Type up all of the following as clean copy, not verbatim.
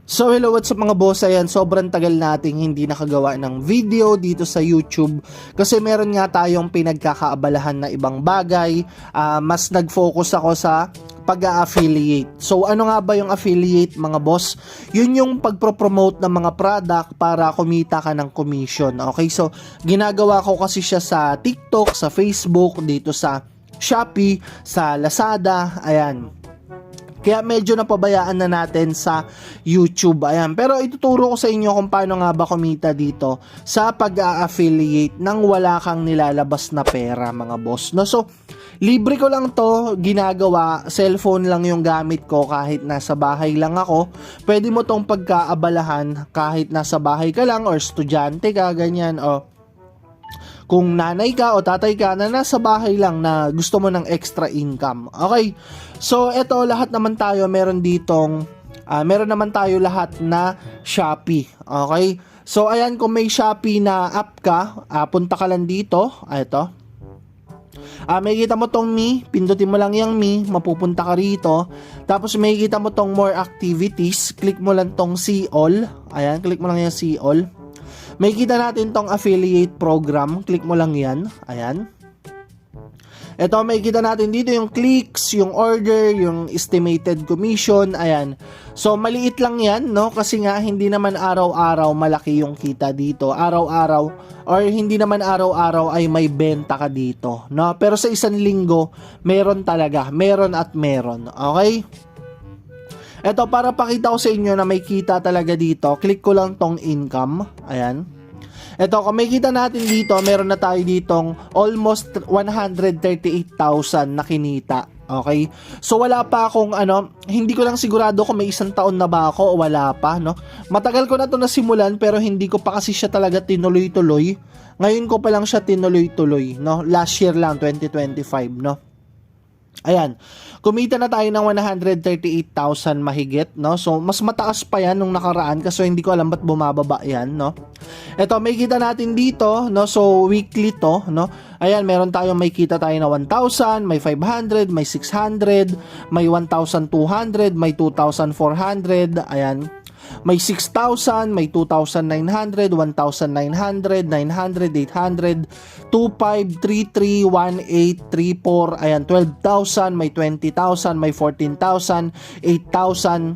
So hello, what's up mga boss? Ayan, sobrang tagal nating hindi nakagawa ng video dito sa YouTube kasi meron nga tayong pinagkakaabalahan na ibang bagay. Mas nag-focus ako sa pag-affiliate. So ano nga ba yung affiliate mga boss? Yun yung pagpro-promote ng mga product para kumita ka ng commission. Okay, so ginagawa ko kasi siya sa TikTok, sa Facebook, dito sa Shopee, sa Lazada, ayan. Kaya medyo napabayaan na natin sa YouTube. Ayan. Pero ituturo ko sa inyo kung paano nga ba kumita dito sa pag-affiliate nang wala kang nilalabas na pera mga boss. No? So, libre ko lang to ginagawa. Cellphone lang yung gamit ko kahit nasa bahay lang ako. Pwede mo tong pagkaabalahan kahit nasa bahay ka lang or estudyante ka, ganyan. O kung nanay ka o tatay ka na nasa bahay lang na gusto mo ng extra income. Okay. So, eto lahat naman tayo meron naman tayo lahat na Shopee. Okay. So, ayan, kung may Shopee na app ka, punta ka lang dito. Ito. May kita mo tong me, pindutin mo lang yung me, mapupunta ka rito. Tapos may kita mo tong more activities, click mo lang tong see all. Ayan, click mo lang yung see all. May kita natin tong affiliate program. Click mo lang yan. Ayan. Ito, may kita natin dito yung clicks, yung order, yung estimated commission. Ayan. So, maliit lang yan, no? Kasi nga, hindi naman araw-araw malaki yung kita dito. Araw-araw, or hindi naman araw-araw ay may benta ka dito, no? Pero sa isang linggo, meron talaga. Meron at meron. Okay? Ito, para pakita ko sa inyo na may kita talaga dito, click ko lang tong income. Ayan. Ito, kung may kita natin dito, meron na tayo ditong almost 138,000 na kinita. Okay? So, wala pa akong hindi ko lang sigurado kung may isang taon na ba ako o wala pa, no? Matagal ko na to nasimulan pero hindi ko pa kasi siya talaga tinuloy-tuloy. Ngayon ko pa lang siya tinuloy-tuloy, no? Last year lang, 2025, no? Ayan, kumita na tayo ng 138,000 mahigit, no? So, mas mataas pa yan nung nakaraan kasi hindi ko alam ba't bumababa yan, no? Ito, may kita natin dito, no? So, weekly to, no? Ayan, meron tayong may kita tayo na 1,000, may 500, may 600, may 1,200, may 2,400, ayan. May 6,000, may 2,900, 1,900, 900, 800, 2,500, 3,300, 1,800, 3,400, ayan, 12,000, may 20,000, may 14,000, 8,000.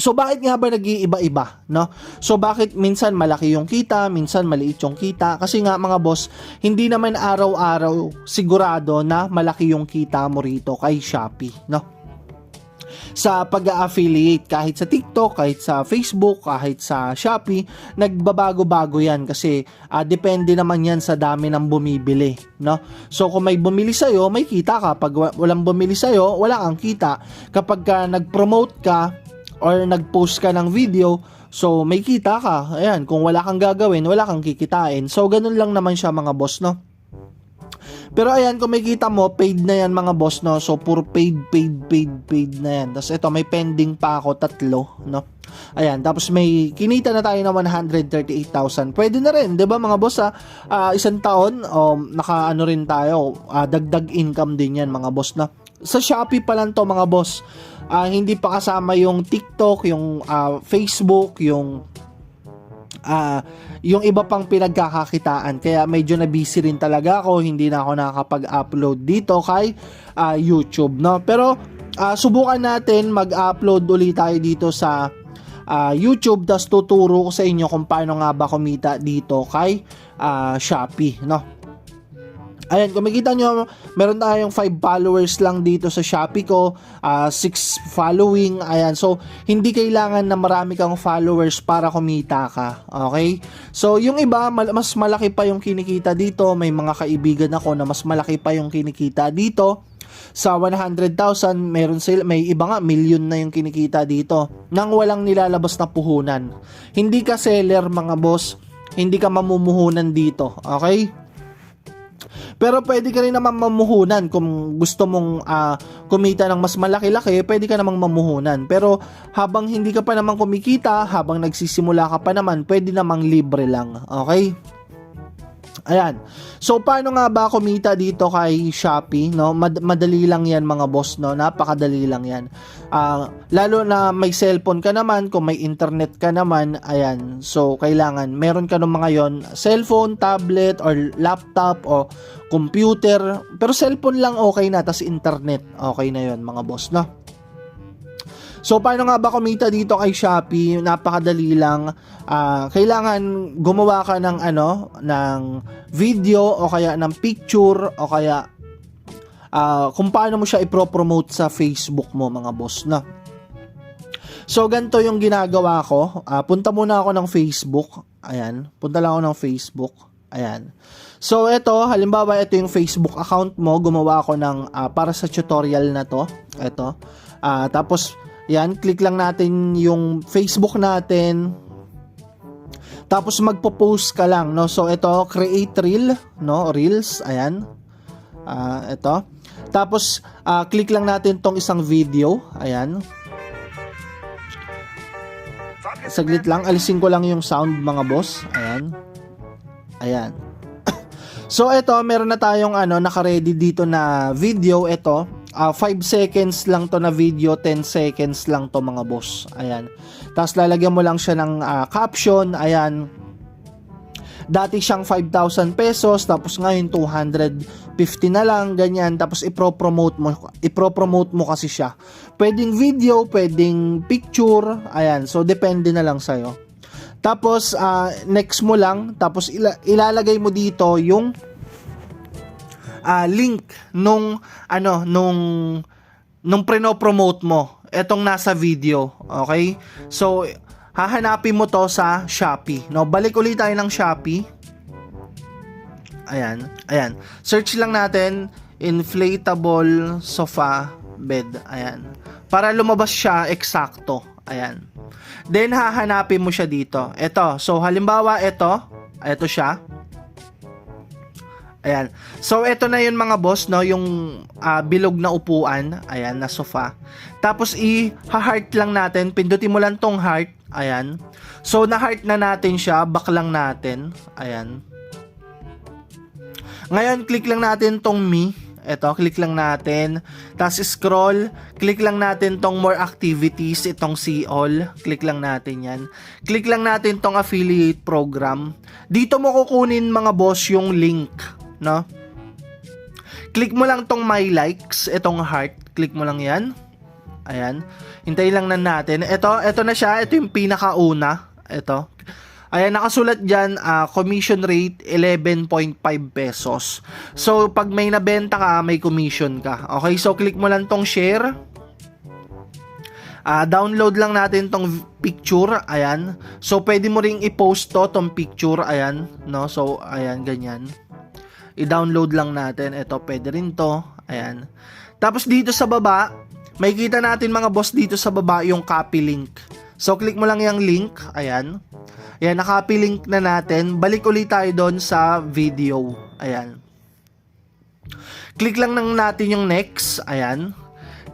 So, bakit nga ba nag-iiba-iba, no? So, bakit minsan malaki yung kita, minsan maliit yung kita? Kasi nga, mga boss, hindi naman araw-araw sigurado na malaki yung kita mo rito kay Shopee, no? Sa pag-affiliate, kahit sa TikTok, kahit sa Facebook, kahit sa Shopee, nagbabago-bago yan kasi depende naman yan sa dami ng bumibili, no? So, kung may bumili sa'yo, may kita ka. Pag walang bumili sa'yo, wala kang kita. Kapag nag-promote ka or nag-post ka ng video, so may kita ka. Ayan, kung wala kang gagawin, wala kang kikitain. So, ganun lang naman siya mga boss, no? Pero ayan, kung makikita mo, paid na yan mga boss, no? So, puro paid na yan. Tapos ito, may pending pa ako, 3, no? Ayan, tapos may kinita na tayo na 138,000. Pwede na rin, 'di ba mga boss, isang taon, naka rin tayo, dagdag income din yan mga boss, no? Sa Shopee pa lang to mga boss. Hindi pa kasama yung TikTok, yung Facebook, yung iba pang pinagkakakitaan. Kaya medyo na busy rin talaga ako, hindi na ako nakakapag-upload dito kay YouTube, no? Pero subukan natin mag-upload ulit tayo dito sa YouTube, tas tuturo ko sa inyo kung paano nga ba kumita dito kay Shopee, no? Ayan, kung makikita nyo, meron tayong 5 followers lang dito sa Shopee ko, 6 following, ayan. So, hindi kailangan na marami kang followers para kumita ka, okay? So, yung iba, mas malaki pa yung kinikita dito. May mga kaibigan ako na mas malaki pa yung kinikita dito. Sa 100,000, may iba nga, million na yung kinikita dito nang walang nilalabas na puhunan. Hindi ka seller, mga boss. Hindi ka mamumuhunan dito, okay? Pero pwede ka rin naman mamuhunan kung gusto mong kumita ng mas malaki-laki, pwede ka namang mamuhunan. Pero habang hindi ka pa naman kumikita, habang nagsisimula ka pa naman, pwede namang libre lang. Okay? Ayan. So, paano nga ba kumita dito kay Shopee, no? Madali lang yan mga boss, no? Napakadali lang yan. Lalo na may cellphone ka naman, kung may internet ka naman, ayan. So, kailangan, meron ka ng mga yon, cellphone, tablet, or laptop, o computer. Pero cellphone lang okay na, tas internet, okay na yon mga boss, no? So, paano nga ba kumita dito kay Shopee? Napakadali lang. Kailangan gumawa ka ng ng video o kaya ng picture o kaya kung paano mo siya ipropromote sa Facebook mo mga boss, no? So, ganito yung ginagawa ko. Punta muna ako ng Facebook. Ayan. Punta lang ako ng Facebook. Ayan. So, ito, halimbawa, ito yung Facebook account mo. Gumawa ako ng, para sa tutorial na to. Ito. Tapos, yan, click lang natin yung Facebook natin. Tapos magpo-post ka lang, no? So ito, create reel, no? Reels, ayan. Ito. Tapos click lang natin tong isang video, ayan. Saglit lang, alisin ko lang yung sound mga boss, ayan. Ayan. So ito, meron na tayong naka-ready dito na video, ito. 5 seconds lang to na video, 10 seconds lang to mga boss. Ayan. Tapos lalagyan mo lang siya ng caption. Ayan. Dati siyang 5,000 pesos, tapos ngayon 250 na lang, ganyan. Tapos ipropromote mo kasi siya. Pwedeng video, pwedeng picture. Ayan. So depende na lang sa'yo. Tapos next mo lang, tapos ilalagay mo dito yung link nung preno-promote mo, etong nasa video, okay? So, hahanapin mo to sa Shopee, no? Balik ulit tayo ng Shopee. Ayan, ayan. Search lang natin, inflatable sofa bed, ayan. Para lumabas siya eksakto, ayan. Then, hahanapin mo siya dito. Ito, so, halimbawa, ito siya. Ayan. So, ito na yun mga boss, no? Yung bilog na upuan. Ayan, na sofa. Tapos, i-heart lang natin. Pindutin mo lang tong heart. Ayan. So, na-heart na natin siya. Back lang natin. Ayan. Ngayon, click lang natin tong me. Ito, click lang natin. Tapos, scroll. Click lang natin tong more activities. Itong see all. Click lang natin yan. Click lang natin tong affiliate program. Dito mo kukunin mga boss yung link, no? Click mo lang tong my likes, itong heart, click mo lang yan. Ayan. Hintayin lang na natin. Ito na siya, ito yung pinakauna. Ito. Ayan, nakasulat dyan, commission rate 11.5 pesos. So, pag may nabenta ka, may commission ka. Okay, so click mo lang tong share. Download lang natin tong picture, ayan. So, pwede mo ring i-post tong picture, ayan, no? So, ayan, ganyan. I-download lang natin. Ito, pwede rin to. Ayan. Tapos dito sa baba, may kita natin mga boss dito sa baba yung copy link. So, click mo lang yung link. Ayan. Ayan, na-copy link na natin. Balik ulit tayo doon sa video. Ayan. Click lang natin yung next. Ayan.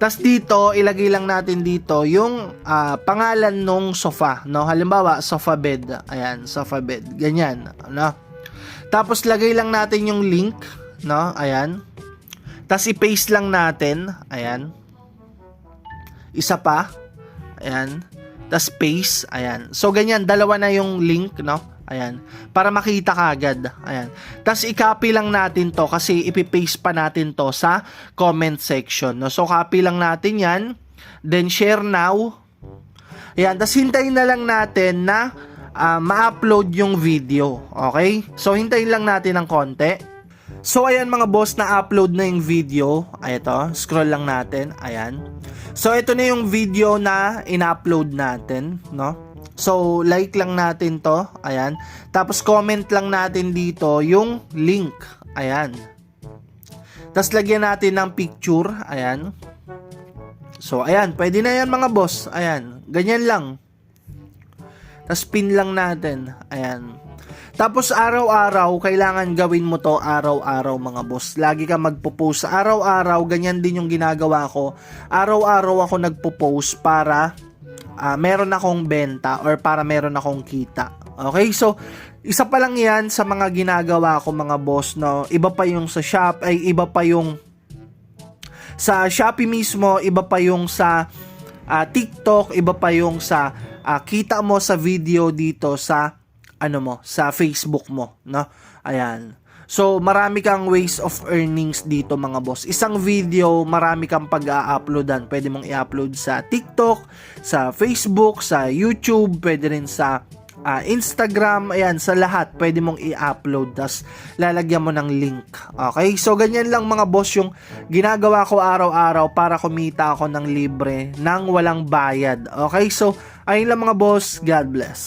Tapos dito, ilagay lang natin dito yung pangalan nung sofa. No? Halimbawa, sofa bed. Ayan, sofa bed. Ganyan. Ano? Tapos lagay lang natin yung link, no? Ayan. Tapos i-paste lang natin, ayan. Isa pa. Ayan. Tapos paste, ayan. So ganyan, dalawa na yung link, no? Ayan. Para makita ka agad, ayan. Tapos i-copy lang natin to kasi ipi-paste pa natin to sa comment section, no? So copy lang natin 'yan. Then share now. Ayan, tapos hintayin na lang natin na ma-upload yung video. Okay? So, hintayin lang natin ng konti. So, ayan mga boss, na-upload na yung video. Ay, ito. Scroll lang natin. Ayan. So, ito na yung video na in-upload natin. No? So, like lang natin to. Ayan. Tapos, comment lang natin dito yung link. Ayan. Tapos, lagyan natin ng picture. Ayan. So, ayan. Pwede na yan mga boss. Ayan. Ganyan lang. Tapos pin lang natin. Ayan. Tapos araw-araw, kailangan gawin mo to araw-araw mga boss. Lagi ka magpo-post. Araw-araw, ganyan din yung ginagawa ko. Araw-araw ako nagpo-post para meron akong benta or para meron akong kita. Okay, so isa pa lang yan sa mga ginagawa ko mga boss, no? Iba pa yung sa iba pa yung sa Shopee mismo, iba pa yung sa TikTok, iba pa yung sa kita mo sa video dito sa sa Facebook mo, no? Ayan. So, marami kang ways of earnings dito mga boss. Isang video, marami kang pag-a-uploadan. Pwede mong i-upload sa TikTok, sa Facebook, sa YouTube, pwede rin sa Instagram, ayan, sa lahat pwede mong i-upload, tas lalagyan mo ng link. Okay, so ganyan lang mga boss yung ginagawa ko araw-araw para kumita ako ng libre nang walang bayad. Okay, so ayun lang mga boss, God bless.